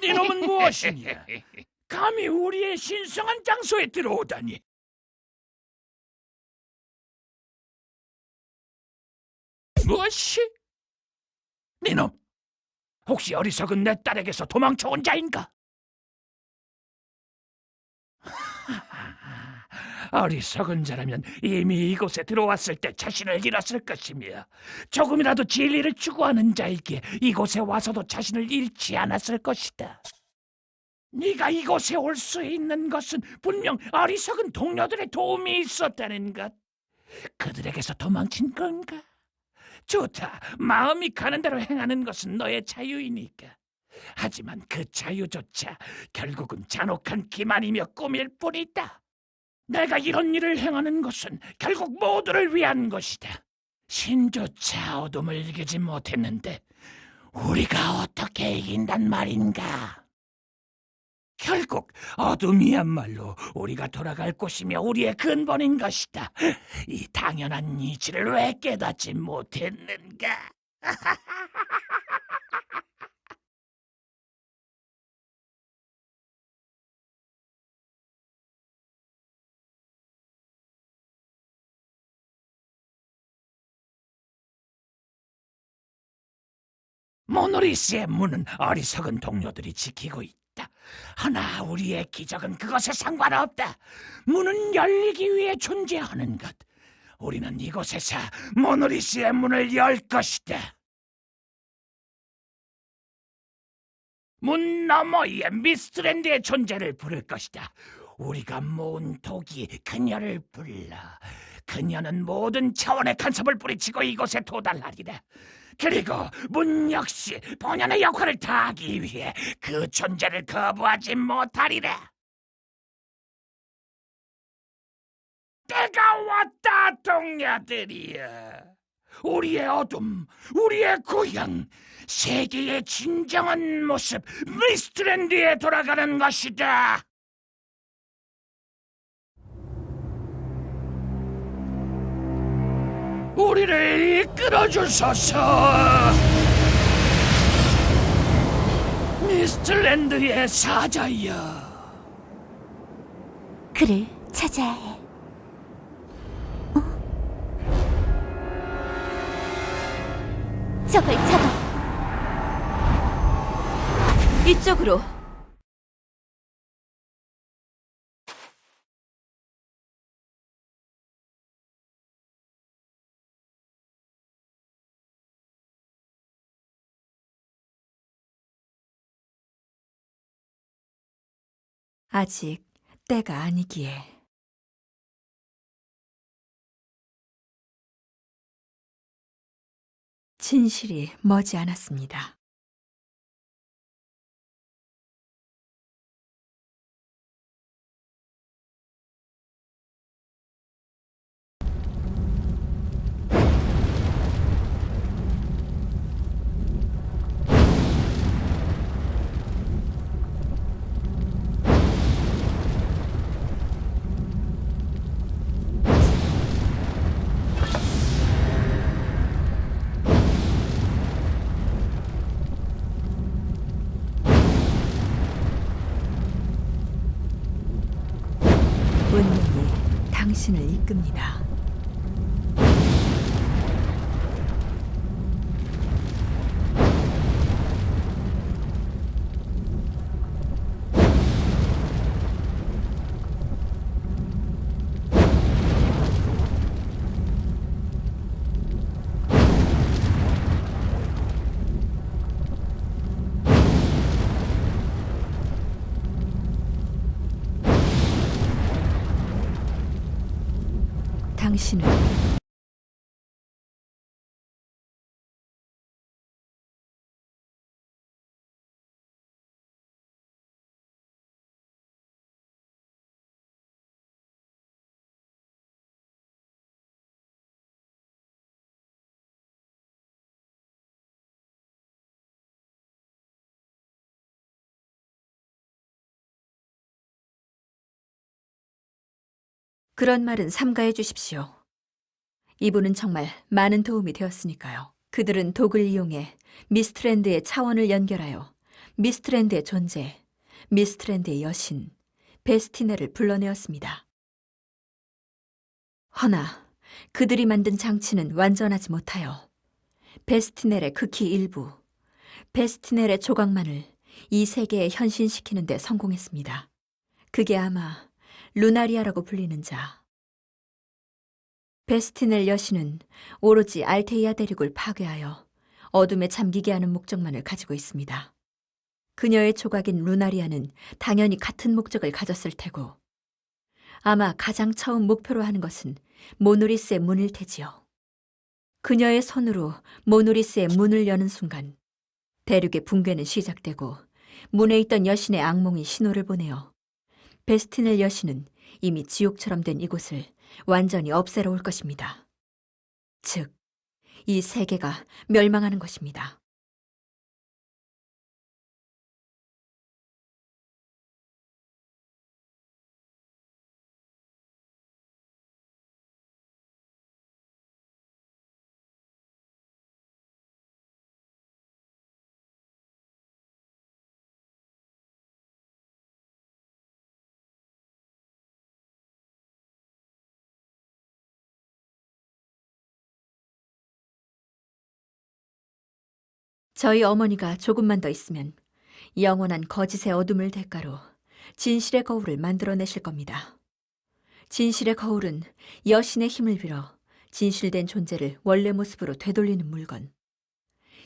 이놈은 무엇이냐? 감히 우리의 신성한 장소에 들어오다니. 무엇이? 이놈, 혹시 어리석은 내 딸에게서 도망쳐온 자인가? 어리석은 자라면 이미 이곳에 들어왔을 때 자신을 잃었을 것이며 조금이라도 진리를 추구하는 자이기에 이곳에 와서도 자신을 잃지 않았을 것이다. 네가 이곳에 올 수 있는 것은 분명 어리석은 동료들의 도움이 있었다는 것. 그들에게서 도망친 건가? 좋다. 마음이 가는 대로 행하는 것은 너의 자유이니까. 하지만 그 자유조차 결국은 잔혹한 기만이며 꿈일 뿐이다. 내가 이런 일을 행하는 것은 결국 모두를 위한 것이다. 신조차 어둠을 이기지 못했는데 우리가 어떻게 이긴단 말인가? 결국 어둠이야말로 우리가 돌아갈 곳이며 우리의 근본인 것이다. 이 당연한 이치를 왜 깨닫지 못했는가? 모노리스의 문은 어리석은 동료들이 지키고 있다. 하나 우리의 기적은 그것에 상관없다. 문은 열리기 위해 존재하는 것. 우리는 이곳에서 모노리스의 문을 열 것이다. 문 너머에 미스트랜드의 존재를 부를 것이다. 우리가 모은 독이 그녀를 불러 그녀는 모든 차원의 간섭을 뿌리치고 이곳에 도달하리라. 그리고 문 역시 본연의 역할을 다하기 위해 그 존재를 거부하지 못하리라. 때가 왔다, 동료들이여. 우리의 어둠, 우리의 고향, 세계의 진정한 모습 미스트랜드에 돌아가는 것이다. 우리를 이끌어주소서. 미스트랜드의 사자여. 그를 찾아야 해. 적을 잡아. 이쪽으로. 아직 때가 아니기에. 진실이 머지않았습니다. 운명이 당신을 이끕니다. 당신은 그런 말은 삼가해 주십시오. 이분은 정말 많은 도움이 되었으니까요. 그들은 독을 이용해 미스트랜드의 차원을 연결하여 미스트랜드의 존재, 미스트랜드의 여신, 베스티네를 불러내었습니다. 허나 그들이 만든 장치는 완전하지 못하여 베스티넬의 극히 일부, 베스티넬의 조각만을 이 세계에 현신시키는 데 성공했습니다. 그게 아마 루나리아라고 불리는 자. 베스티넬 여신은 오로지 알테이아 대륙을 파괴하여 어둠에 잠기게 하는 목적만을 가지고 있습니다. 그녀의 조각인 루나리아는 당연히 같은 목적을 가졌을 테고 아마 가장 처음 목표로 하는 것은 모노리스의 문일 테지요. 그녀의 손으로 모노리스의 문을 여는 순간 대륙의 붕괴는 시작되고 문에 있던 여신의 악몽이 신호를 보내어 베스티넬 여신은 이미 지옥처럼 된 이곳을 완전히 없애러 올 것입니다. 즉, 이 세계가 멸망하는 것입니다. 저희 어머니가 조금만 더 있으면 영원한 거짓의 어둠을 대가로 진실의 거울을 만들어내실 겁니다. 진실의 거울은 여신의 힘을 빌어 진실된 존재를 원래 모습으로 되돌리는 물건.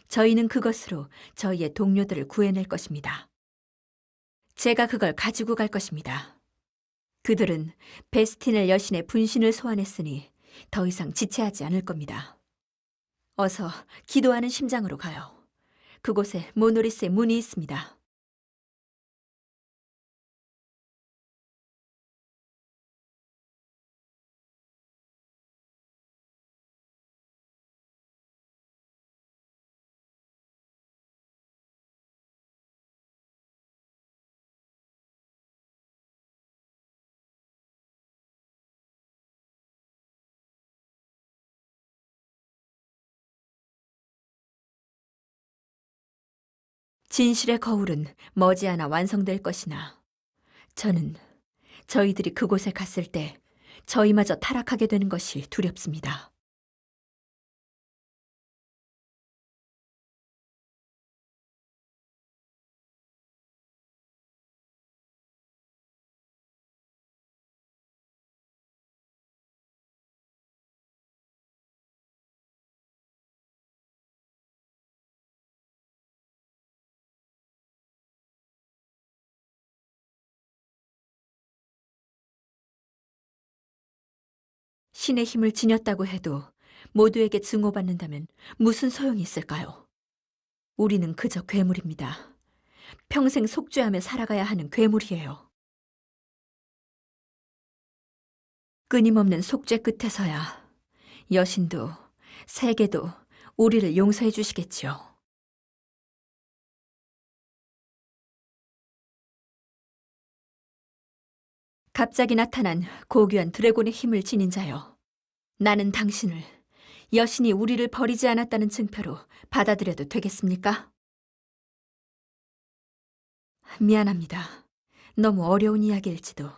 저희는 그것으로 저희의 동료들을 구해낼 것입니다. 제가 그걸 가지고 갈 것입니다. 그들은 베스티넬 여신의 분신을 소환했으니 더 이상 지체하지 않을 겁니다. 어서 기도하는 심장으로 가요. 그곳에 모노리스의 문이 있습니다. 진실의 거울은 머지않아 완성될 것이나 저는 저희들이 그곳에 갔을 때 저희마저 타락하게 되는 것이 두렵습니다. 신의 힘을 지녔다고 해도 모두에게 증오받는다면 무슨 소용이 있을까요? 우리는 그저 괴물입니다. 평생 속죄하며 살아가야 하는 괴물이에요. 끊임없는 속죄 끝에서야 여신도 세계도 우리를 용서해 주시겠지요. 갑자기 나타난 고귀한 드래곤의 힘을 지닌 자여. 나는 당신을 여신이 우리를 버리지 않았다는 증표로 받아들여도 되겠습니까? 미안합니다. 너무 어려운 이야기일지도.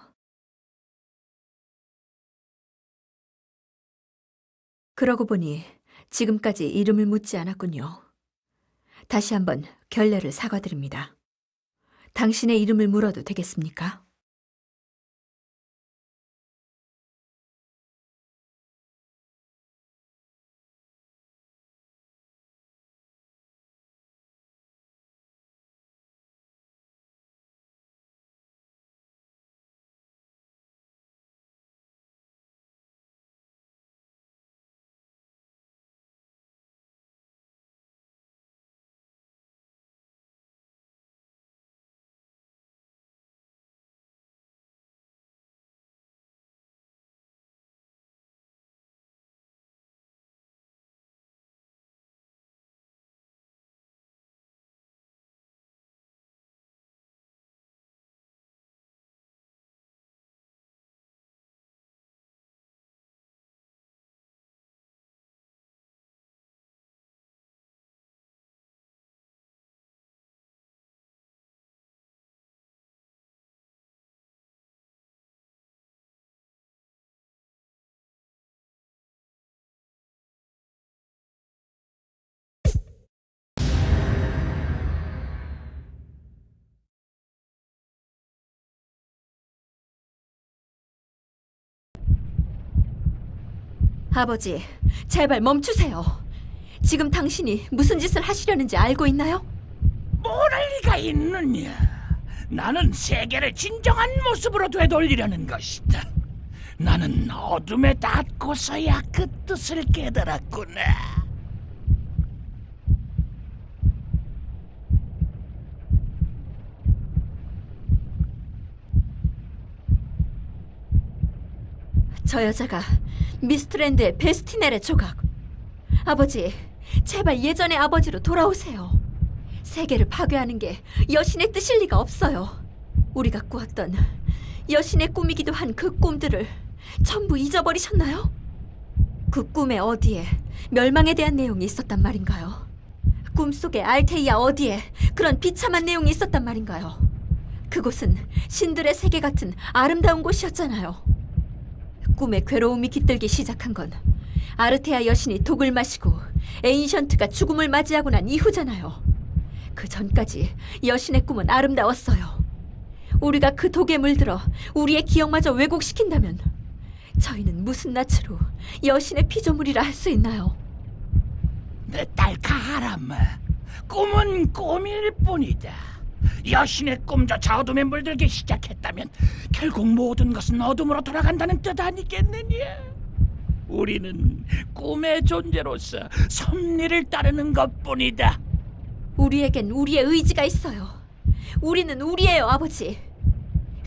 그러고 보니 지금까지 이름을 묻지 않았군요. 다시 한번 결례를 사과드립니다. 당신의 이름을 물어도 되겠습니까? 아버지, 제발 멈추세요. 지금 당신이 무슨 짓을 하시려는지 알고 있나요? 뭘 할 리가 있느냐? 나는 세계를 진정한 모습으로 되돌리려는 것이다. 나는 어둠에 닿고서야 그 뜻을 깨달았구나. 저 여자가 미스트랜드의 베스티넬의 조각. 아버지, 제발 예전의 아버지로 돌아오세요. 세계를 파괴하는 게 여신의 뜻일 리가 없어요. 우리가 꾸었던 여신의 꿈이기도 한 그 꿈들을 전부 잊어버리셨나요? 그 꿈의 어디에 멸망에 대한 내용이 있었단 말인가요? 꿈속에 알테이아 어디에 그런 비참한 내용이 있었단 말인가요? 그곳은 신들의 세계 같은 아름다운 곳이었잖아요. 꿈에 괴로움이 깃들기 시작한 건 아르테아 여신이 독을 마시고 에인션트가 죽음을 맞이하고 난 이후잖아요. 그 전까지 여신의 꿈은 아름다웠어요. 우리가 그 독에 물들어 우리의 기억마저 왜곡시킨다면 저희는 무슨 낯으로 여신의 피조물이라 할 수 있나요? 내 딸 가라마, 꿈은 꿈일 뿐이다. 여신의 꿈조차 어둠에 물들기 시작했다면 결국 모든 것은 어둠으로 돌아간다는 뜻 아니겠느냐? 우리는 꿈의 존재로서 섭리를 따르는 것뿐이다. 우리에겐 우리의 의지가 있어요. 우리는 우리예요, 아버지.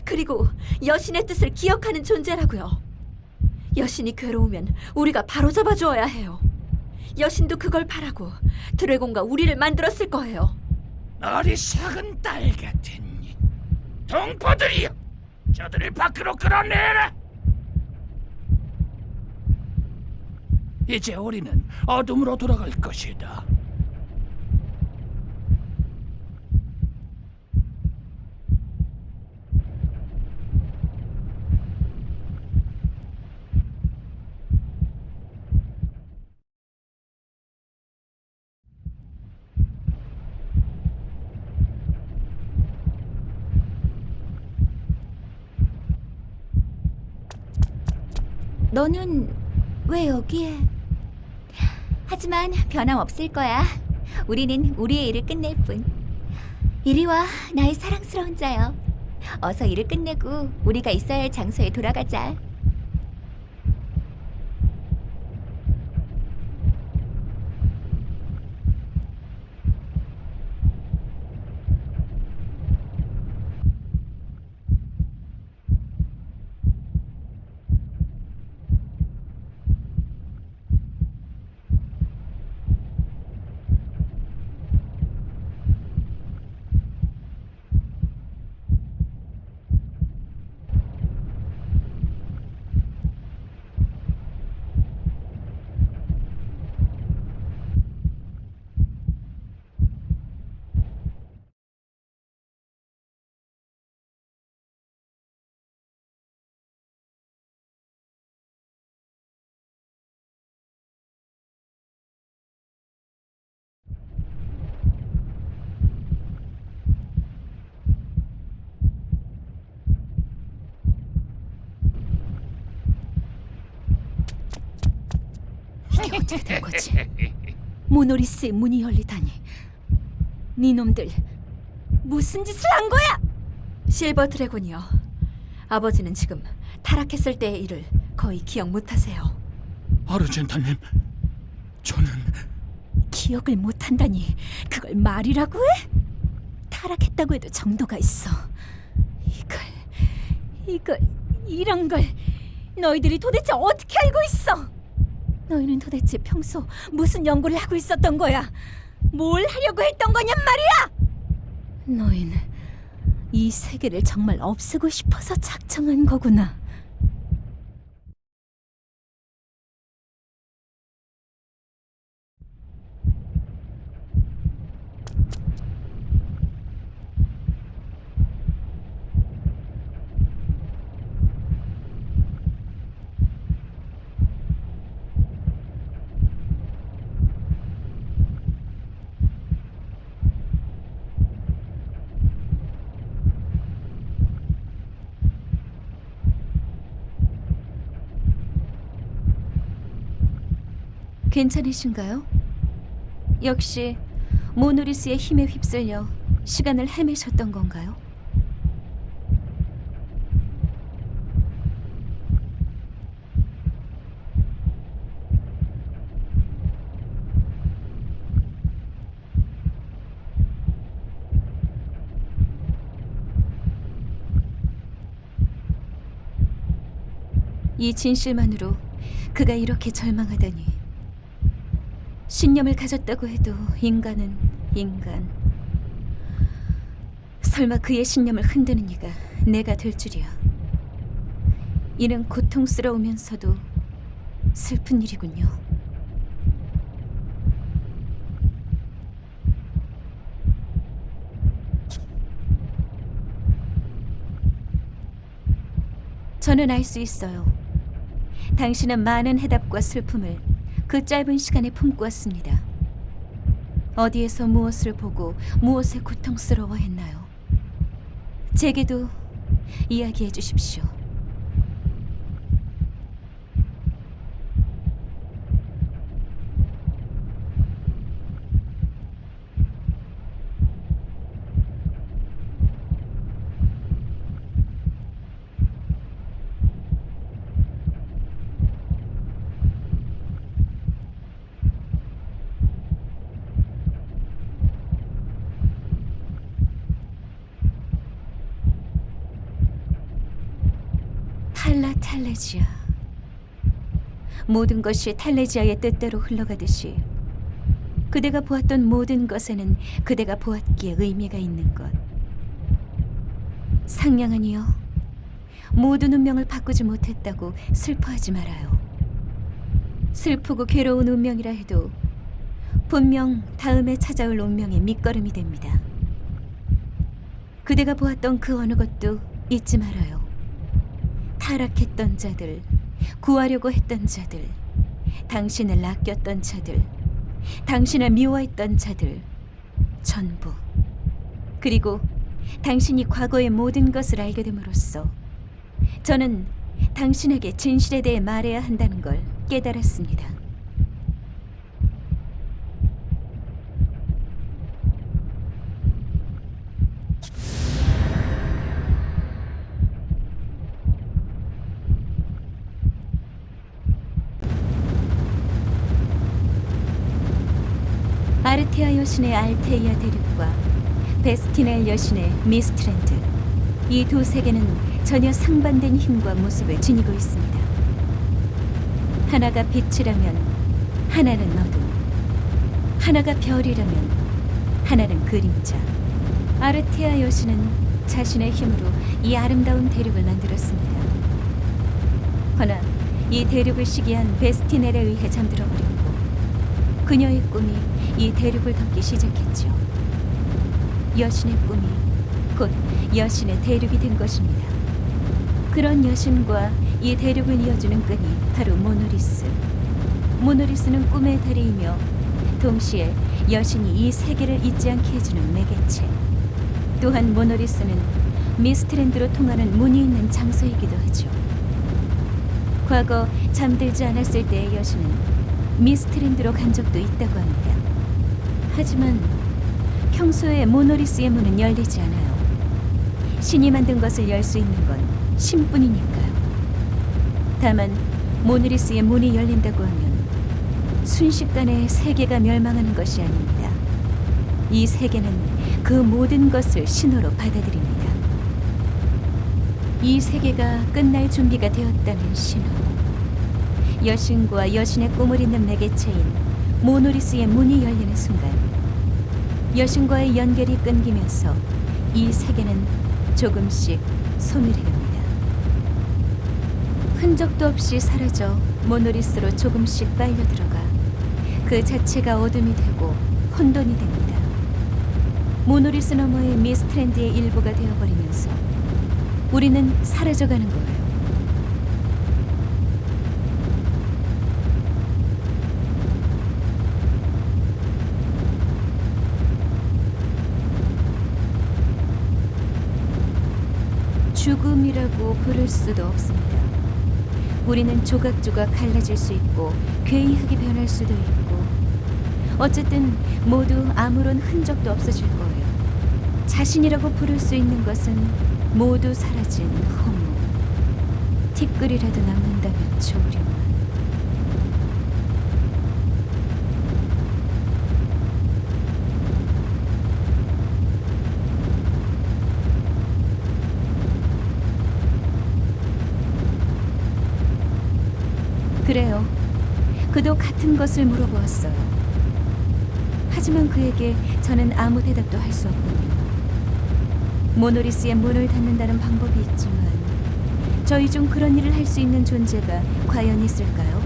그리고 여신의 뜻을 기억하는 존재라고요. 여신이 괴로우면 우리가 바로잡아 주어야 해요. 여신도 그걸 바라고 드래곤과 우리를 만들었을 거예요. 어리석은 딸 같으니 동포들이여, 저들을 밖으로 끌어내라. 이제 우리는 어둠으로 돌아갈 것이다. 너는 왜 여기에? 하지만 변함없을 거야. 우리는 우리의 일을 끝낼 뿐. 이리 와, 나의 사랑스러운 자여. 어서 일을 끝내고 우리가 있어야 할 장소에 돌아가자. 이게 어떻게 된 거지? 모노리스의 문이 열리다니. 니놈들 무슨 짓을 한 거야? 실버 드래곤이요. 아버지는 지금 타락했을 때의 일을 거의 기억 못하세요. 아르젠타님, 저는 기억을 못한다니 그걸 말이라고 해? 타락했다고 해도 정도가 있어. 이런 걸 너희들이 도대체 어떻게 알고 있어? 너희는 도대체 평소 무슨 연구를 하고 있었던 거야? 뭘 하려고 했던 거냔 말이야! 너희는 이 세계를 정말 없애고 싶어서 작정한 거구나. 괜찮으신가요? 역시 모노리스의 힘에 휩쓸려 시간을 헤매셨던 건가요? 이 진실만으로 그가 이렇게 절망하다니. 신념을 가졌다고 해도 인간은 인간. 설마 그의 신념을 흔드는 이가 내가 될 줄이야. 이는 고통스러우면서도 슬픈 일이군요. 저는 알 수 있어요. 당신은 많은 해답과 슬픔을 그 짧은 시간에 품고 왔습니다. 어디에서 무엇을 보고 무엇에 고통스러워했나요? 제게도 이야기해 주십시오. 탈레지아. 모든 것이 탈레지아의 뜻대로 흘러가듯이 그대가 보았던 모든 것에는 그대가 보았기에 의미가 있는 것. 상냥하니요, 모든 운명을 바꾸지 못했다고 슬퍼하지 말아요. 슬프고 괴로운 운명이라 해도 분명 다음에 찾아올 운명의 밑거름이 됩니다. 그대가 보았던 그 어느 것도 잊지 말아요. 타락했던 자들, 구하려고 했던 자들, 당신을 아꼈던 자들, 당신을 미워했던 자들, 전부. 그리고 당신이 과거의 모든 것을 알게 됨으로써 저는 당신에게 진실에 대해 말해야 한다는 걸 깨달았습니다. 아르테아 여신의 알테이아 대륙과 베스티넬 여신의 미스트랜드, 이 두 세계는 전혀 상반된 힘과 모습을 지니고 있습니다. 하나가 빛이라면 하나는 어둠, 하나가 별이라면 하나는 그림자. 아르테아 여신은 자신의 힘으로 이 아름다운 대륙을 만들었습니다. 허나 이 대륙을 시기한 베스티넬에 의해 잠들어버렸고 그녀의 꿈이 이 대륙을 덮기 시작했죠. 여신의 꿈이 곧 여신의 대륙이 된 것입니다. 그런 여신과 이 대륙을 이어주는 끈이 바로 모노리스. 모노리스는 꿈의 다리이며 동시에 여신이 이 세계를 잊지 않게 해주는 매개체. 또한 모노리스는 미스트랜드로 통하는 문이 있는 장소이기도 하죠. 과거 잠들지 않았을 때의 여신은 미스트랜드로 간 적도 있다고 합니다. 하지만 평소에 모노리스의 문은 열리지 않아요. 신이 만든 것을 열 수 있는 건 신뿐이니까요. 다만 모노리스의 문이 열린다고 하면 순식간에 세계가 멸망하는 것이 아닙니다. 이 세계는 그 모든 것을 신호로 받아들입니다. 이 세계가 끝날 준비가 되었다는 신호. 여신과 여신의 꿈을 잇는 매개체인 모노리스의 문이 열리는 순간 여신과의 연결이 끊기면서 이 세계는 조금씩 소멸해갑니다. 흔적도 없이 사라져 모노리스로 조금씩 빨려 들어가 그 자체가 어둠이 되고 혼돈이 됩니다. 모노리스 너머의 미스트랜드의 일부가 되어버리면서 우리는 사라져가는 거예요. 죽음이라고 부를 수도 없습니다. 우리는 조각조각 갈라질 수 있고 괴이하게 변할 수도 있고 어쨌든 모두 아무런 흔적도 없어질 거예요. 자신이라고 부를 수 있는 것은 모두 사라진 허무. 티끌이라도 남는다면 좋으련만. 그래요. 그도 같은 것을 물어보았어요. 하지만 그에게 저는 아무 대답도 할 수 없군요. 모노리스의 문을 닫는다는 방법이 있지만 저희 중 그런 일을 할 수 있는 존재가 과연 있을까요?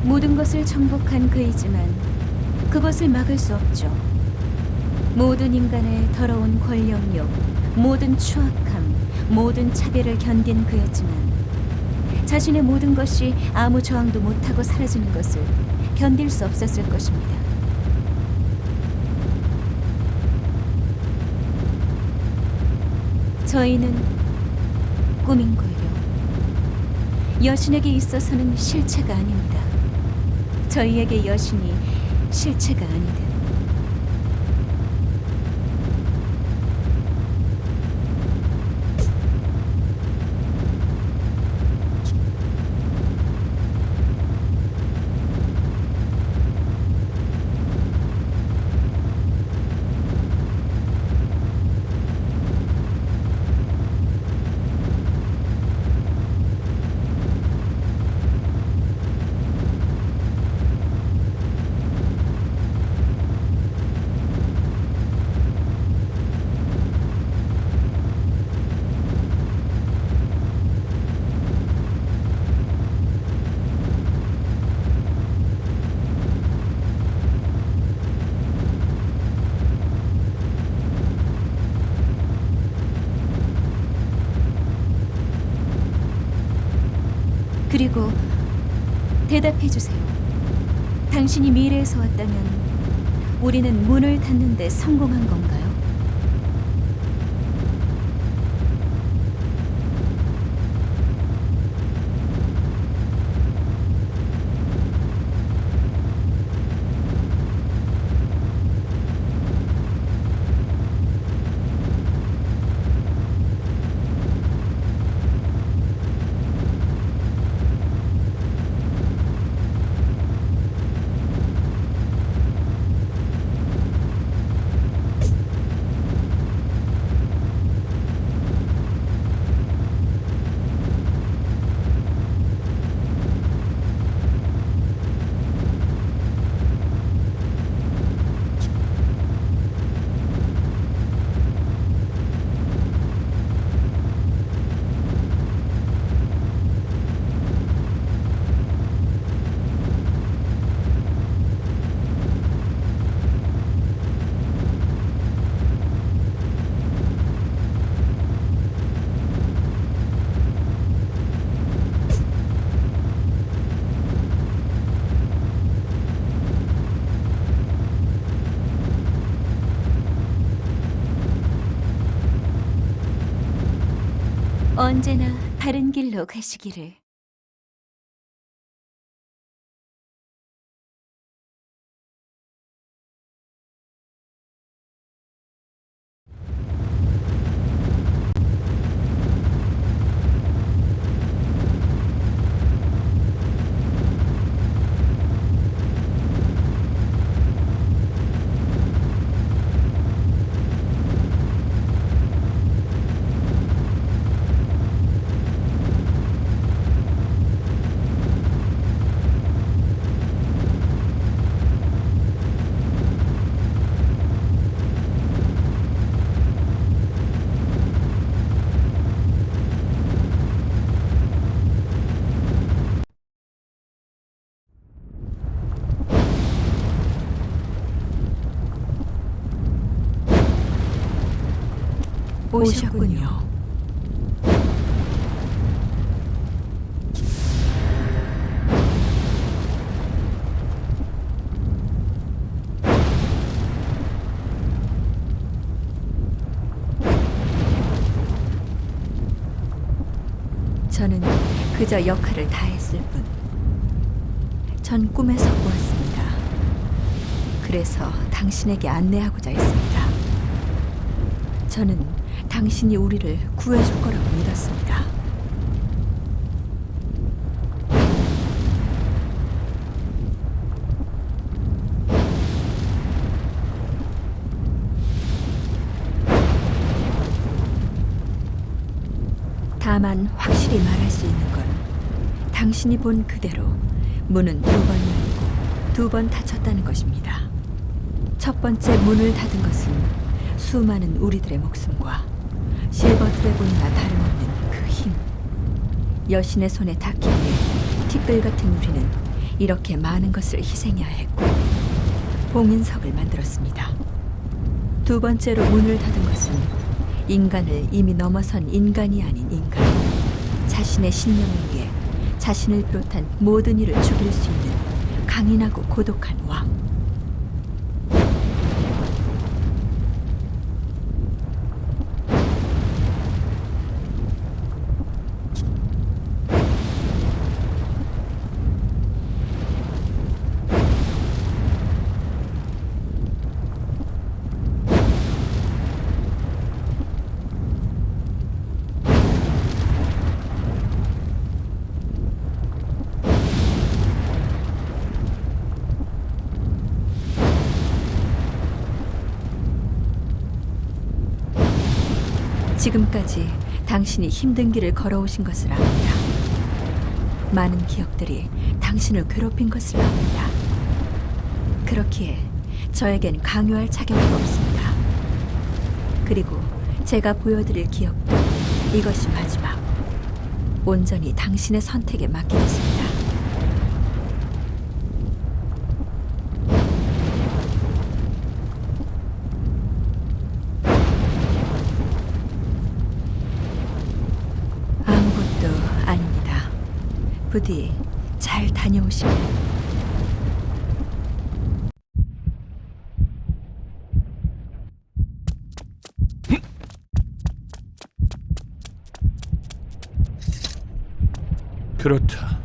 모든 것을 정복한 그이지만 그것을 막을 수 없죠. 모든 인간의 더러운 권력욕, 모든 추악함, 모든 차별을 견딘 그였지만 자신의 모든 것이 아무 저항도 못하고 사라지는 것을 견딜 수 없었을 것입니다. 저희는 꿈인 거예요. 여신에게 있어서는 실체가 아닙니다. 저희에게 여신이 실체가 아니듯. 그리고 대답해 주세요. 당신이 미래에서 왔다면 우리는 문을 닫는 데 성공한 건가요? 언제나 바른 길로 가시기를. 오셨군요. 저는 그저 역할을 다했을 뿐. 전 꿈에서 보았습니다. 그래서 당신에게 안내하고자 했습니다. 저는 당신이 우리를 구해줄 거라고 믿었습니다. 다만 확실히 말할 수 있는 건 당신이 본 그대로 문은 2번 열리고 2번 닫혔다는 것입니다. 첫 번째 문을 닫은 것은 수많은 우리들의 목숨과 실버 드래곤이나 다름없는 그 힘. 여신의 손에 닿기 위해 티끌 같은 우리는 이렇게 많은 것을 희생해야 했고 봉인석을 만들었습니다. 두 번째로 문을 닫은 것은 인간을 이미 넘어선 인간이 아닌 인간, 자신의 신념을 위해 자신을 비롯한 모든 이를 죽일 수 있는 강인하고 고독한 왕. 지금까지 당신이 힘든 길을 걸어오신 것을 압니다. 많은 기억들이 당신을 괴롭힌 것을 압니다. 그렇기에 저에겐 강요할 자격도 없습니다. 그리고 제가 보여드릴 기억도 이것이 마지막. 온전히 당신의 선택에 맡기겠습니다. 아닙니다. 부디 잘 다녀오시길. 그렇다.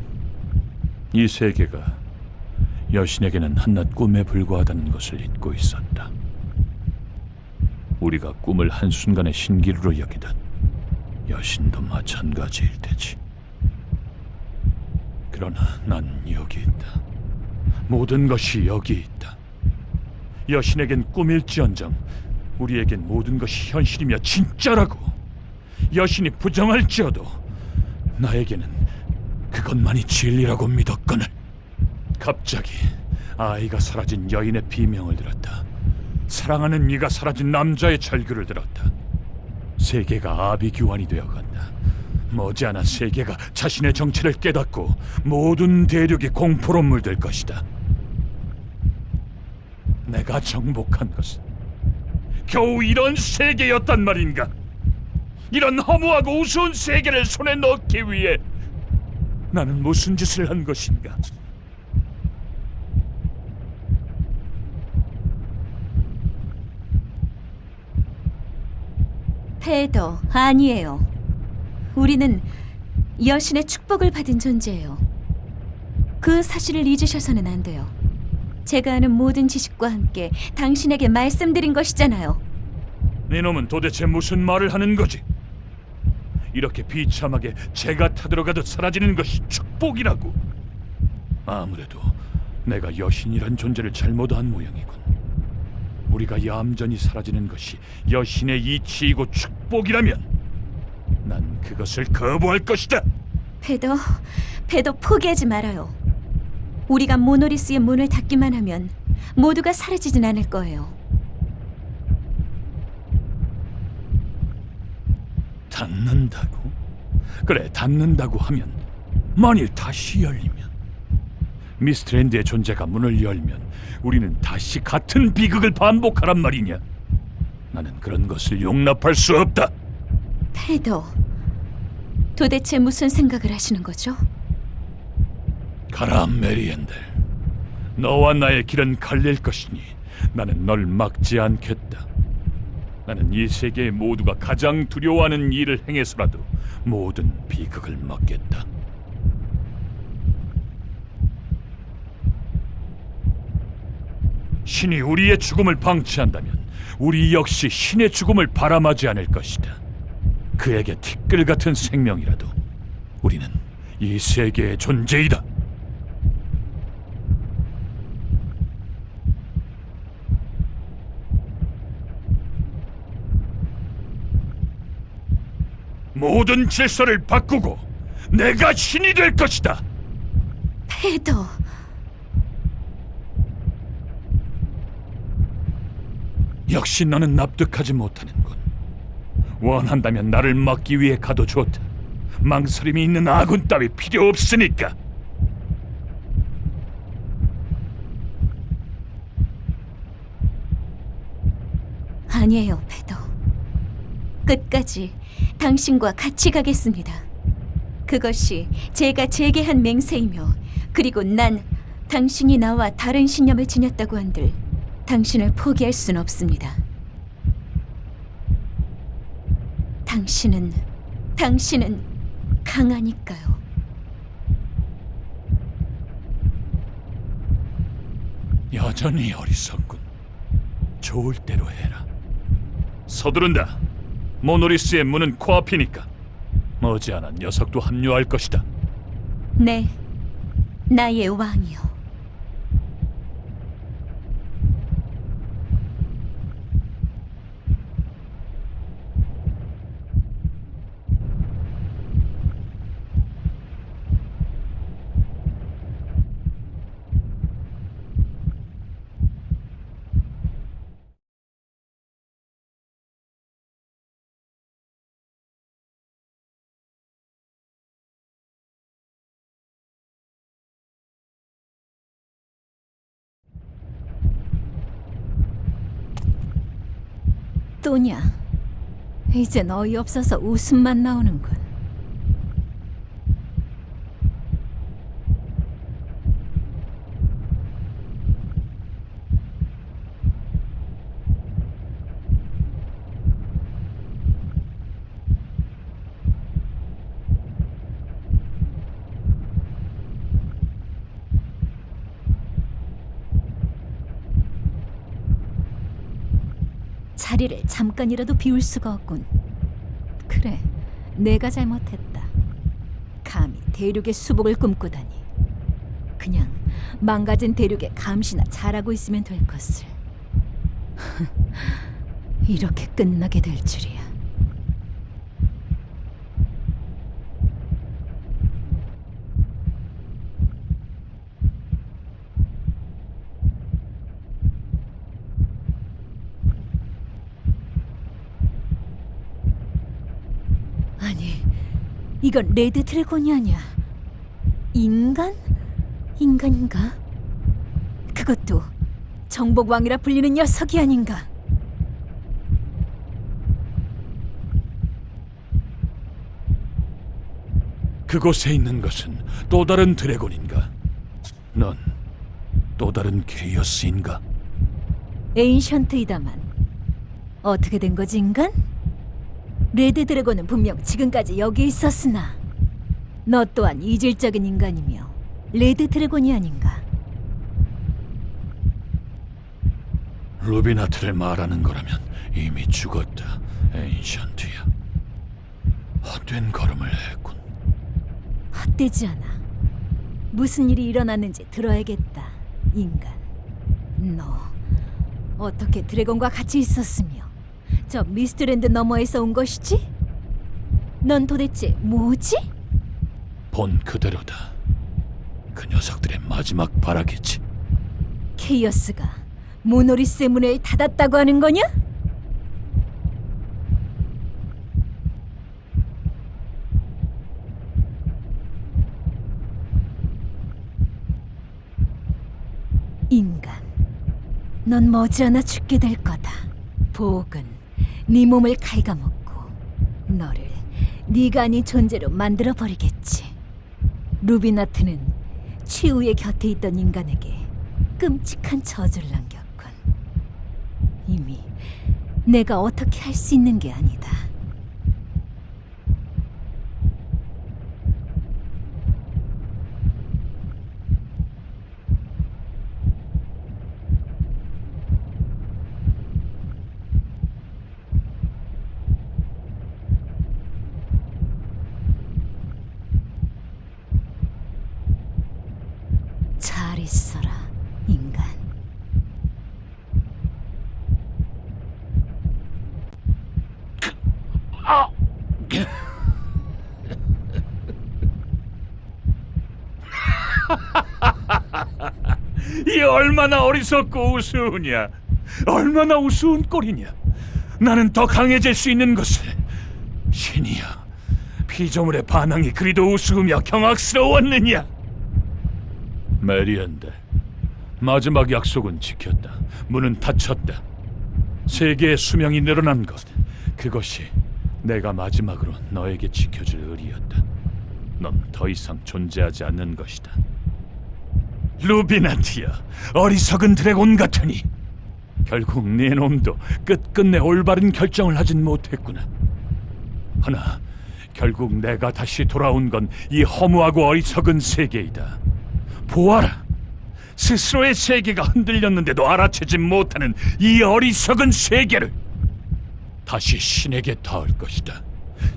이 세계가 여신에게는 한낱 꿈에 불과하다는 것을 잊고 있었다. 우리가 꿈을 한순간의 신기루로 여기듯 여신도 마찬가지일 테지. 그러나 난 여기 있다. 모든 것이 여기 있다. 여신에겐 꿈일지언정 우리에겐 모든 것이 현실이며 진짜라고. 여신이 부정할지어도 나에게는 그것만이 진리라고 믿었거늘. 갑자기 아이가 사라진 여인의 비명을 들었다. 사랑하는 이가 사라진 남자의 절규를 들었다. 세계가 아비규환이 되어간다. 머지않아 세계가 자신의 정체를 깨닫고 모든 대륙이 공포로 물들 것이다. 내가 정복한 것은 겨우 이런 세계였단 말인가? 이런 허무하고 우스운 세계를 손에 넣기 위해 나는 무슨 짓을 한 것인가? 페더, 아니에요. 우리는 여신의 축복을 받은 존재예요. 그 사실을 잊으셔서는 안 돼요. 제가 아는 모든 지식과 함께 당신에게 말씀드린 것이잖아요. 네 놈은 도대체 무슨 말을 하는 거지? 이렇게 비참하게 재가 타들어가듯 사라지는 것이 축복이라고. 아무래도 내가 여신이란 존재를 잘못한 모양이군. 우리가 얌전히 사라지는 것이 여신의 이치이고 축복이라면 난 그것을 거부할 것이다. 페더 포기하지 말아요. 우리가 모노리스의 문을 닫기만 하면 모두가 사라지진 않을 거예요. 닫는다고? 그래, 닫는다고 하면 만일 다시 열리면 미스트랜드의 존재가 문을 열면 우리는 다시 같은 비극을 반복하란 말이냐? 나는 그런 것을 용납할 수 없다. 페더, 도대체 무슨 생각을 하시는 거죠? 가라, 메리엔델. 너와 나의 길은 갈릴 것이니 나는 널 막지 않겠다. 나는 이 세계의 모두가 가장 두려워하는 일을 행해서라도 모든 비극을 막겠다. 신이 우리의 죽음을 방치한다면 우리 역시 신의 죽음을 바람하지 않을 것이다. 그에게 티끌 같은 생명이라도 우리는 이 세계의 존재이다. 모든 질서를 바꾸고 내가 신이 될 것이다. 페더, 역시 너는 납득하지 못하는군. 원한다면 나를 막기 위해 가도 좋다. 망설임이 있는 아군 따위 필요 없으니까. 아니에요, 페더. 끝까지 당신과 같이 가겠습니다. 그것이 제가 제게한 맹세이며, 그리고 난 당신이 나와 다른 신념을 지녔다고 한들 당신을 포기할 순 없습니다. 당신은 강하니까요. 여전히 어리석군. 좋을 대로 해라. 서두른다. 모노리스의 문은 코앞이니까 머지않아 녀석도 합류할 것이다. 네, 나의 왕이요. 또냐? 이젠 어이없어서 웃음만 나오는군. 자리를 잠깐이라도 비울 수가 없군. 그래, 내가 잘못했다. 감히 대륙의 수복을 꿈꾸다니. 그냥 망가진 대륙의 감시나 잘하고 있으면 될 것을. 이렇게 끝나게 될 줄이야. 아니, 이건 레드 드래곤이 아니야. 인간? 인간인가? 그것도 정복왕이라 불리는 녀석이 아닌가? 그곳에 있는 것은 또 다른 드래곤인가? 넌 또 다른 케이어스인가? 에인션트이다만 어떻게 된 거지, 인간? 레드 드래곤은 분명 지금까지 여기 있었으나 너 또한 이질적인 인간이며 레드 드래곤이 아닌가? 루비나트를 말하는 거라면 이미 죽었다, 에인션트야. 헛된 걸음을 했군. 헛되지 않아. 무슨 일이 일어났는지 들어야겠다, 인간. 너 어떻게 드래곤과 같이 있었으며 저 미스트랜드 너머에서 온 것이지? 넌 도대체 뭐지? 본 그대로다. 그 녀석들의 마지막 발악이지. 케이어스가 모노리스의 문을 닫았다고 하는 거냐? 인간, 넌 머지않아 죽게 될 거다. 복은 네 몸을 갉아먹고 너를 네가 아닌 존재로 만들어버리겠지. 루비나트는 최후의 곁에 있던 인간에게 끔찍한 저주를 남겼군. 이미 내가 어떻게 할 수 있는 게 아니다. 아! 이 얼마나 어리석고 우스우냐. 얼마나 우스운 꼴이냐. 나는 더 강해질 수 있는 것을. 신이여, 피조물의 반항이 그리도 우스우며 경악스러웠느냐. 메리언데, 마지막 약속은 지켰다. 문은 닫혔다. 세계의 수명이 늘어난 것, 그것이 내가 마지막으로 너에게 지켜줄 의리였다. 넌 더 이상 존재하지 않는 것이다. 루비나티여, 어리석은 드래곤 같으니 결국 네 놈도 끝끝내 올바른 결정을 하진 못했구나. 하나, 결국 내가 다시 돌아온 건 이 허무하고 어리석은 세계이다. 보아라, 스스로의 세계가 흔들렸는데도 알아채지 못하는 이 어리석은 세계를 다시 신에게 닿을 것이다.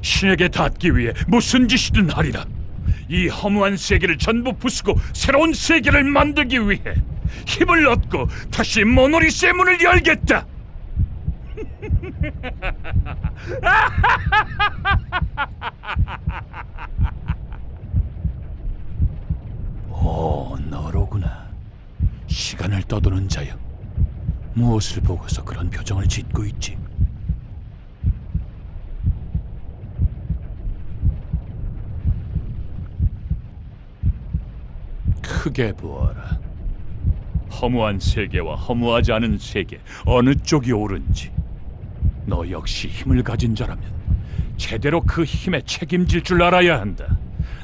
신에게 닿기 위해 무슨 짓이든 하리라. 이 허무한 세계를 전부 부수고 새로운 세계를 만들기 위해 힘을 얻고 다시 모노리스의 문을 열겠다. 오, 너로구나. 시간을 떠도는 자여, 무엇을 보고서 그런 표정을 짓고 있지? 크게 보아라. 허무한 세계와 허무하지 않은 세계, 어느 쪽이 옳은지. 너 역시 힘을 가진 자라면 제대로 그 힘에 책임질 줄 알아야 한다.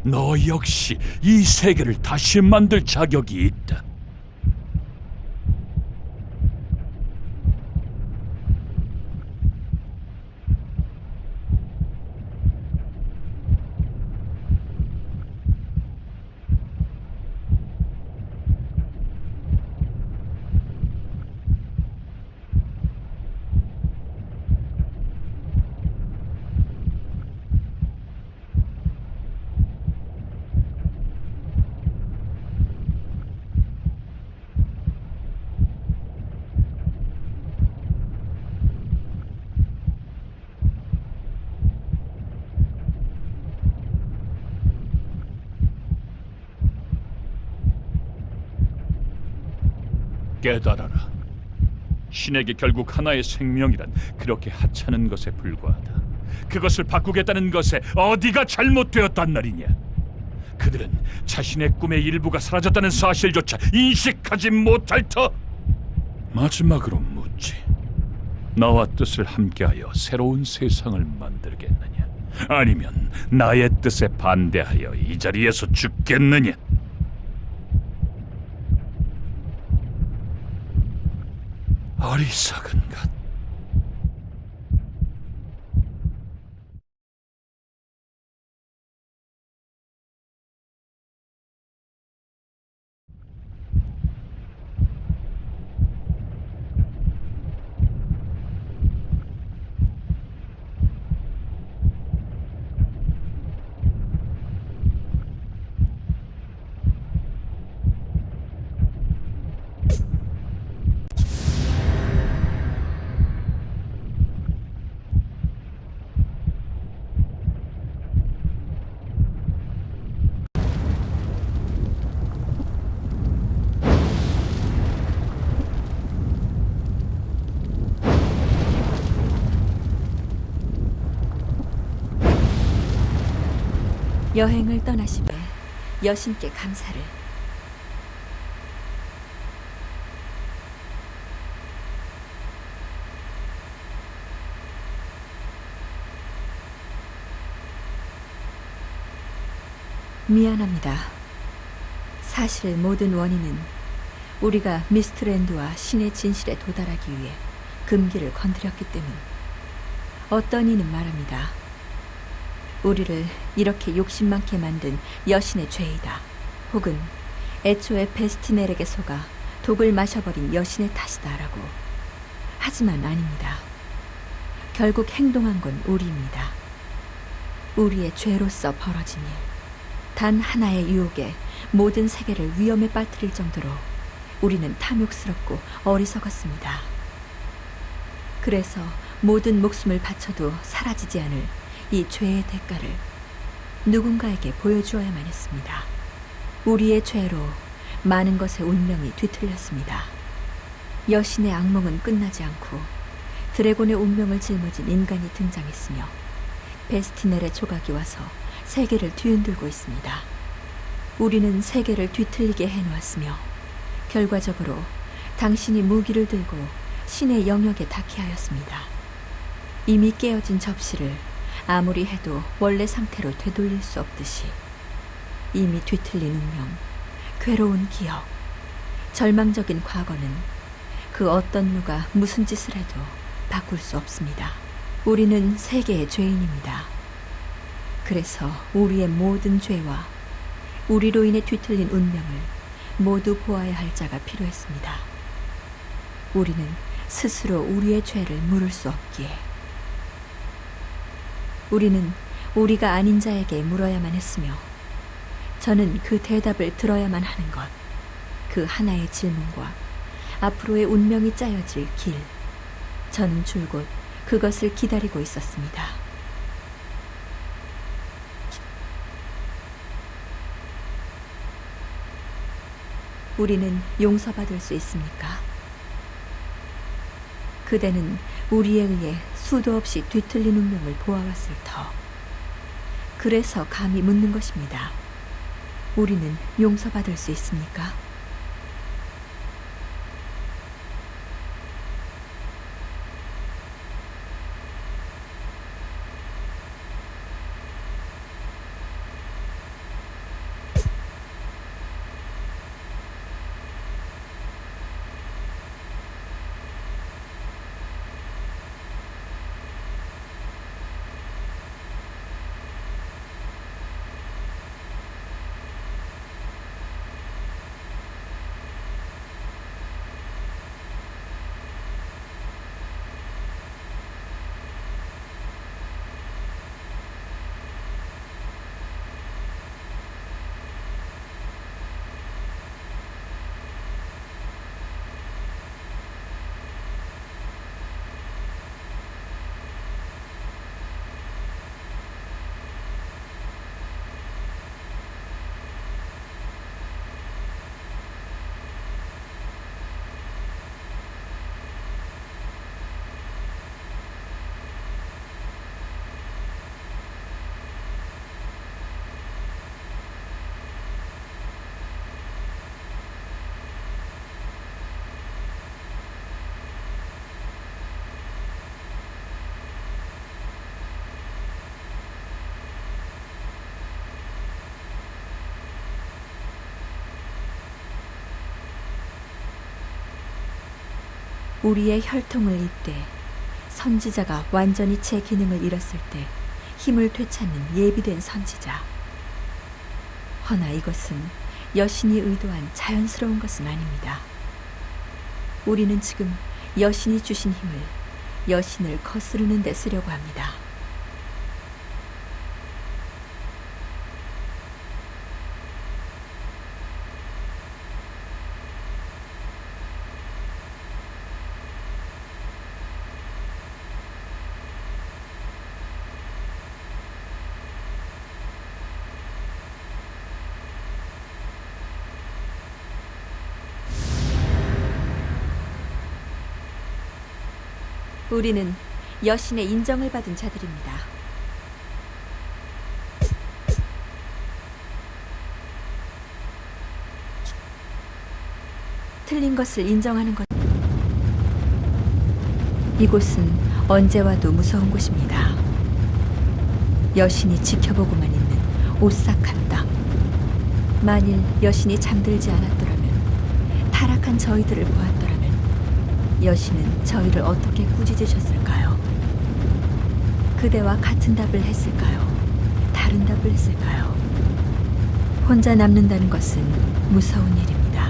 너 역시 이 세계를 다시 만들 자격이 있다. 깨달아라. 신에게 결국 하나의 생명이란 그렇게 하찮은 것에 불과하다. 그것을 바꾸겠다는 것에 어디가 잘못되었단 말이냐. 그들은 자신의 꿈의 일부가 사라졌다는 사실조차 인식하지 못할 터. 마지막으로 묻지. 나와 뜻을 함께하여 새로운 세상을 만들겠느냐, 아니면 나의 뜻에 반대하여 이 자리에서 죽겠느냐. 어리석은 것. 여행을 떠나심에 여신께 감사를. 미안합니다. 사실 모든 원인은 우리가 미스트랜드와 신의 진실에 도달하기 위해 금기를 건드렸기 때문. 어떤 이는 말합니다. 우리를 이렇게 욕심 많게 만든 여신의 죄이다. 혹은 애초에 베스티넬에게 속아 독을 마셔버린 여신의 탓이다라고. 하지만 아닙니다. 결국 행동한 건 우리입니다. 우리의 죄로서 벌어진 일. 단 하나의 유혹에 모든 세계를 위험에 빠뜨릴 정도로 우리는 탐욕스럽고 어리석었습니다. 그래서 모든 목숨을 바쳐도 사라지지 않을 이 죄의 대가를 누군가에게 보여주어야만 했습니다. 우리의 죄로 많은 것의 운명이 뒤틀렸습니다. 여신의 악몽은 끝나지 않고 드래곤의 운명을 짊어진 인간이 등장했으며 베스티넬의 조각이 와서 세계를 뒤흔들고 있습니다. 우리는 세계를 뒤틀리게 해놓았으며 결과적으로 당신이 무기를 들고 신의 영역에 닿게 하였습니다. 이미 깨어진 접시를 아무리 해도 원래 상태로 되돌릴 수 없듯이 이미 뒤틀린 운명, 괴로운 기억, 절망적인 과거는 그 어떤 누가 무슨 짓을 해도 바꿀 수 없습니다. 우리는 세계의 죄인입니다. 그래서 우리의 모든 죄와 우리로 인해 뒤틀린 운명을 모두 보아야 할 자가 필요했습니다. 우리는 스스로 우리의 죄를 물을 수 없기에 우리는 우리가 아닌 자에게 물어야만 했으며 저는 그 대답을 들어야만 하는 것, 그 하나의 질문과 앞으로의 운명이 짜여질 길, 저는 줄곧 그것을 기다리고 있었습니다. 우리는 용서받을 수 있습니까? 그대는 우리에 의해 수도 없이 뒤틀린 운명을 보아왔을 터. 그래서 감히 묻는 것입니다. 우리는 용서받을 수 있습니까? 우리의 혈통을 잇되 선지자가 완전히 제 기능을 잃었을 때 힘을 되찾는 예비된 선지자. 허나 이것은 여신이 의도한 자연스러운 것은 아닙니다. 우리는 지금 여신이 주신 힘을 여신을 거스르는 데 쓰려고 합니다. 우리는 여신의 인정을 받은 자들입니다. 틀린 것을 인정하는 것. 이곳은 언제 와도 무서운 곳입니다. 여신이 지켜보고만 있는 오싹한 땅. 만일 여신이 잠들지 않았더라면, 타락한 저희들을 보았더라면 여신은 저희를 어떻게 꾸짖으셨을까요? 그대와 같은 답을 했을까요? 다른 답을 했을까요? 혼자 남는다는 것은 무서운 일입니다.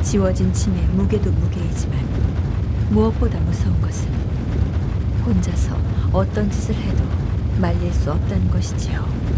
지워진 짐의 무게도 무게이지만 무엇보다 무서운 것은 혼자서 어떤 짓을 해도 말릴 수 없다는 것이지요.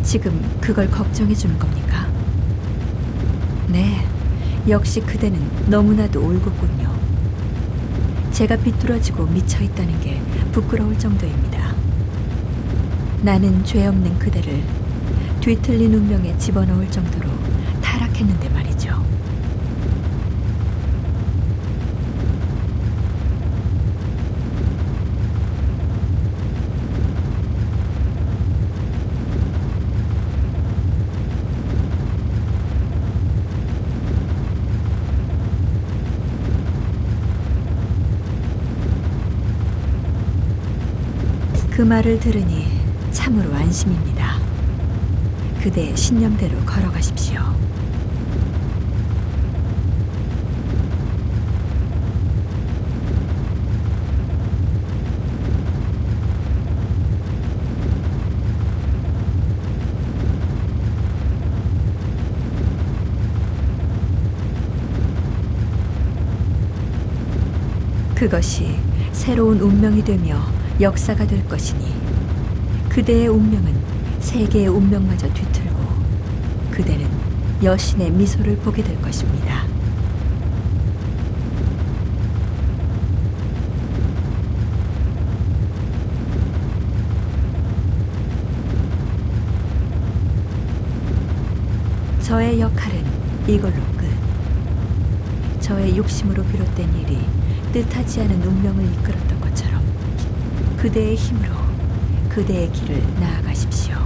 지금 그걸 걱정해 주는 겁니까? 네, 역시 그대는 너무나도 올곧군요. 제가 비뚤어지고 미쳐 있다는 게 부끄러울 정도입니다. 나는 죄 없는 그대를 뒤틀린 운명에 집어넣을 정도로 타락했는데 말이죠. 그 말을 들으니 참으로 안심입니다. 그대의 신념대로 걸어가십시오. 그것이 새로운 운명이 되며 역사가 될 것이니 그대의 운명은 세계의 운명마저 뒤틀고 그대는 여신의 미소를 보게 될 것입니다. 저의 역할은 이걸로 끝. 저의 욕심으로 비롯된 일이 뜻하지 않은 운명을 이끌었던 것처럼 그대의 힘으로 그대의 길을 나아가십시오.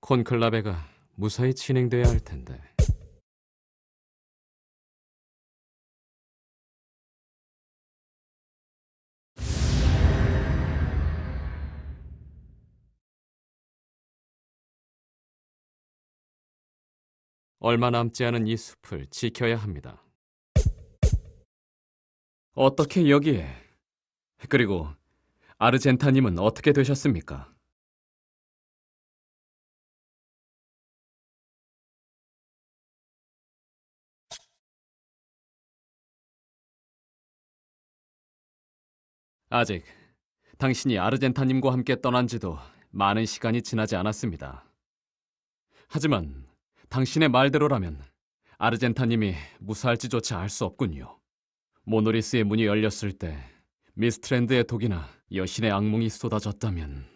콘클라베가 무사히 진행돼야 할 텐데. 얼마 남지 않은 이 숲을 지켜야 합니다. 어떻게 여기에? 그리고 아르젠타님은 어떻게 되셨습니까? 아직 당신이 아르젠타님과 함께 떠난 지도 많은 시간이 지나지 않았습니다. 하지만 당신의 말대로라면 아르젠타님이 무사할지조차 알 수 없군요. 모노리스의 문이 열렸을 때 미스트랜드의 독이나 여신의 악몽이 쏟아졌다면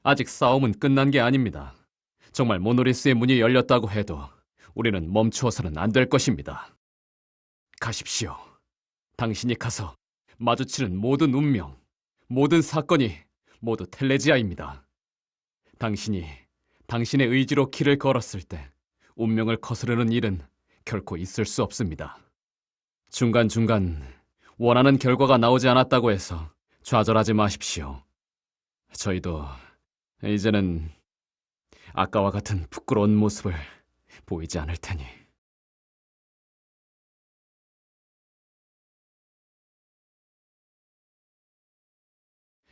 아직 싸움은 끝난 게 아닙니다. 정말 모노리스의 문이 열렸다고 해도 우리는 멈추어서는 안 될 것입니다. 가십시오. 당신이 가서 마주치는 모든 운명, 모든 사건이 모두 텔레지아입니다. 당신이 당신의 의지로 길을 걸었을 때 운명을 거스르는 일은 결코 있을 수 없습니다. 중간중간 원하는 결과가 나오지 않았다고 해서 좌절하지 마십시오. 저희도 이제는 아까와 같은 부끄러운 모습을 보이지 않을 테니.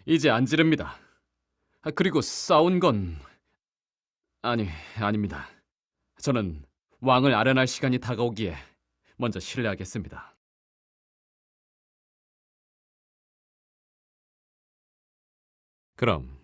이제 안 지릅니다. 그리고 싸운 건 아닙니다. 저는 왕을 아련할 시간이 다가오기에 먼저 실례하겠습니다. 그럼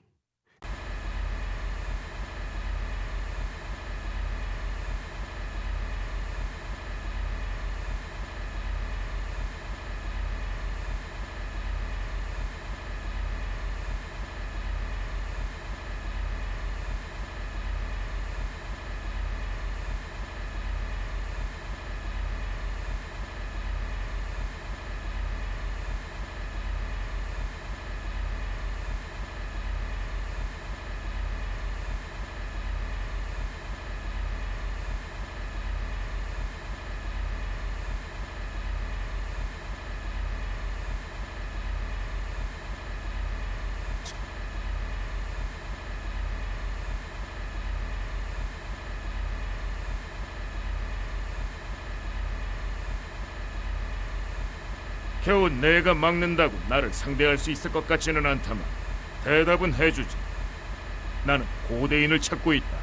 겨우 내가 막는다고 나를 상대할 수 있을 것 같지는 않다만 대답은 해주지. 나는 고대인을 찾고 있다.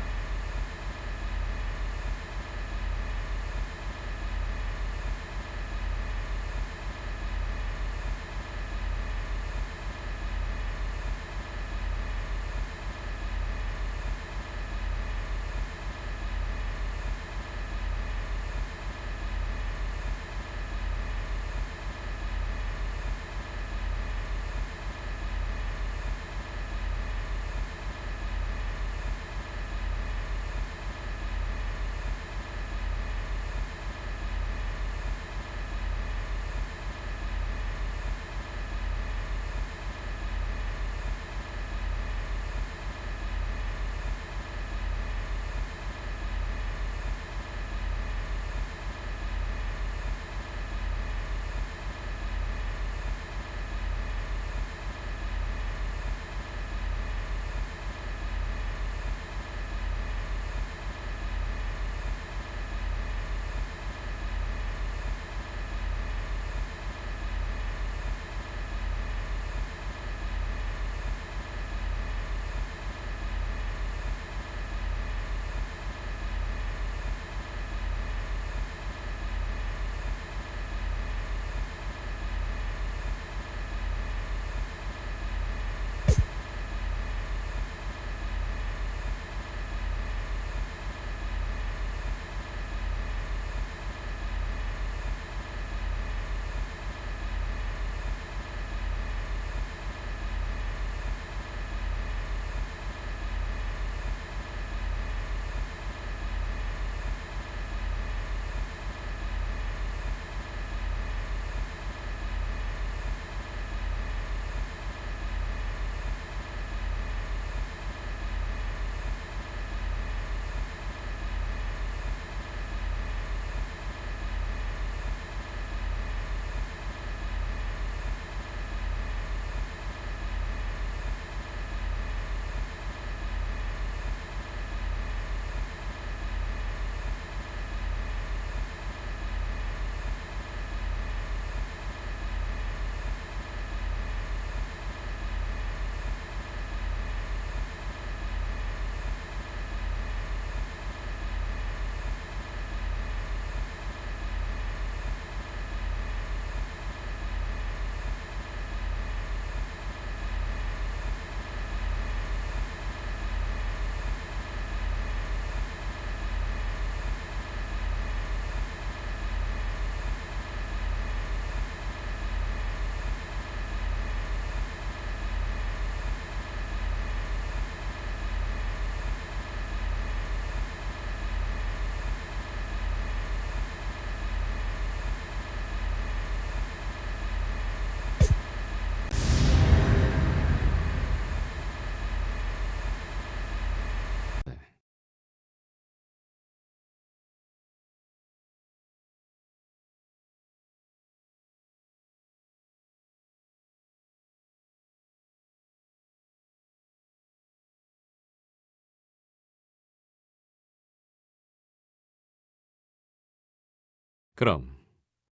그럼